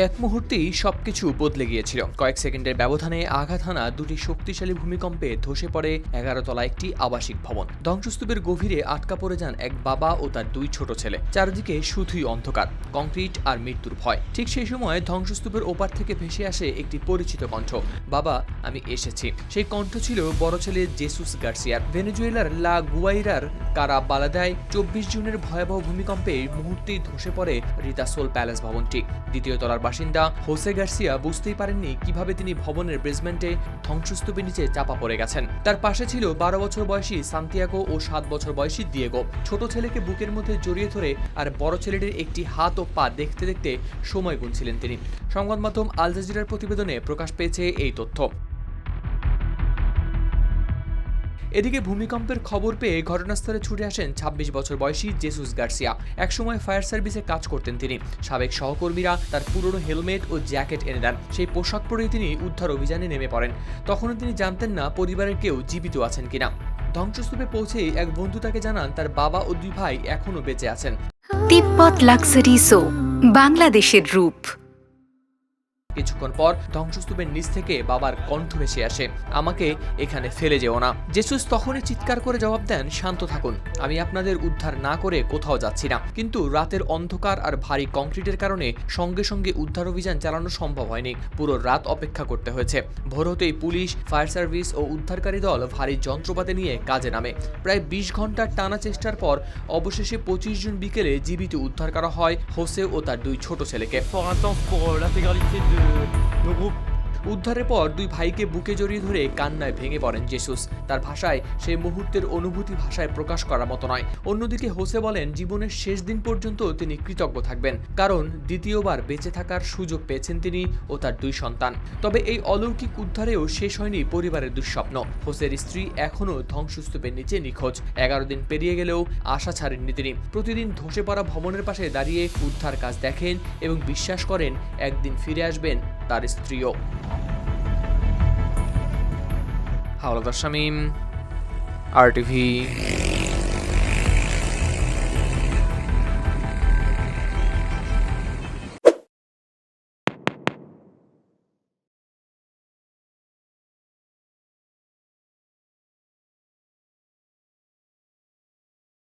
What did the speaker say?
এক মুহূর্তেই সবকিছু বদলে গিয়েছিল। কয়েক সেকেন্ডের ব্যবধানে আঘাত হানা দুটি শক্তিশালী ভূমিকম্পে ধসে পড়ে 11 তলা একটি আবাসিক ভবন। ধ্বংসস্তূপের গভীরে আটকা পড়ে যান এক বাবা ও তার দুই ছোট ছেলে। চারদিকে শুধুই অন্ধকার, কংক্রিট আর মৃত্যুর ভয়। ঠিক সেই সময় ধ্বংসস্তূপের ওপার থেকে ভেসে আসে একটি পরিচিত কণ্ঠ। বাবা, আমি এসেছি। সেই কণ্ঠ ছিল বড় ছেলে জেসুস গার্সিয়ার। ভেনেজুয়েলার লা গুয়াইরার কারা বালাদায় 24 জুনের ভয়াবহ ভূমিকম্পে মুহূর্তেই ধসে পড়ে রিতাসোল প্যালেস ভবনটি। দ্বিতীয় তলার বাসিন্দা হোসে গার্সিয়া বুঝতেই পারেননি কিভাবে তিনি ভবনের বেসমেন্টে ধ্বংসস্তূপের নিচে চাপা পড়ে গেছেন। তার পাশে ছিল 12 বছর বয়সী সান্তিয়াগো ও 7 বছর বয়সী দিয়েগো। ছোট ছেলেকে বুকের মধ্যে জড়িয়ে ধরে আর বড় ছেলেটির একটি হাত ও পা দেখতে দেখতে সময় গুনছিলেন তিনি। সংবাদ মাধ্যম আল জাজিরার প্রতিবেদনে প্রকাশ পেয়েছে এই তথ্য। এদিকে ভূমিকম্পের খবর পেয়ে ঘটনাস্থলে ছুটে আসেন 26 বছর বয়সী জেসুস গার্সিয়া। একসময় ফায়ার সার্ভিসে কাজ করতেন তিনি। সাবেক সহকর্মীরা তার পুরনো হেলমেট ও জ্যাকেট এনে দেন। সেই পোশাক পরেই তিনি উদ্ধার অভিযানে নেমে পড়েন। তখনও তিনি জানতেন না পরিবারের কেউ জীবিত আছেন কিনা। ধ্বংসস্তূপে পৌঁছেই এক বন্ধু তাকে জানান তার বাবা ও দুই ভাই এখনও বেঁচে আছেন। তিব্বত লাক্সারি সো, বাংলাদেশের রূপ। কিছুক্ষণ পর ধ্বংসস্তূপের নিচ থেকে বাবার কণ্ঠ ভেসে আসে, আমাকে এখানে ফেলে যেও না। জেসুস তখনই চিৎকার করে জবাব দেন, শান্ত থাকুন, আমি আপনাদের উদ্ধার না করে কোথাও যাচ্ছি না। কিন্তু রাতের অন্ধকার আর ভারী কংক্রিটের কারণে সঙ্গে সঙ্গে উদ্ধার অভিযান চালানো সম্ভব হয়নি। পুরো রাত অপেক্ষা করতে হয়েছে। ভোর হতেই পুলিশ, ফায়ার সার্ভিস ও উদ্ধারকারী দল ভারী যন্ত্রপাতি নিয়ে কাজে নামে। প্রায় 20 ঘন্টার টানা চেষ্টার পর অবশেষে 25 জুন বিকেলে জীবিত উদ্ধার করা হয় হোসে ও তার দুই ছোট ছেলেকে। উদ্ধারের পর দুই ভাইকে বুকে জড়িয়ে ধরে কান্নায় ভেঙে পড়েন জেসুস। তার ভাষায় সেই মুহূর্তের অনুভূতি ভাষায় প্রকাশ করার মতো নয়। অন্যদিকে হোসে বলেন, জীবনের শেষ দিন পর্যন্ত তিনি কৃতজ্ঞ থাকবেন, কারণ দ্বিতীয়বার বেঁচে থাকার সুযোগ পেয়েছেন তিনি ও তার দুই সন্তান। তবে এই অলৌকিক উদ্ধারেও শেষ হয়নি পরিবারের দুঃস্বপ্ন। হোসের স্ত্রী এখনও ধ্বংসস্তূপের নিচে নিখোঁজ। 11 দিন পেরিয়ে গেলেও আশা ছাড়েননি তিনি। প্রতিদিন ধসে পড়া ভবনের পাশে দাঁড়িয়ে উদ্ধার কাজ দেখেন এবং বিশ্বাস করেন একদিন ফিরে আসবেন তার স্ত্রীও। হাওলাদার শামীম, RTV।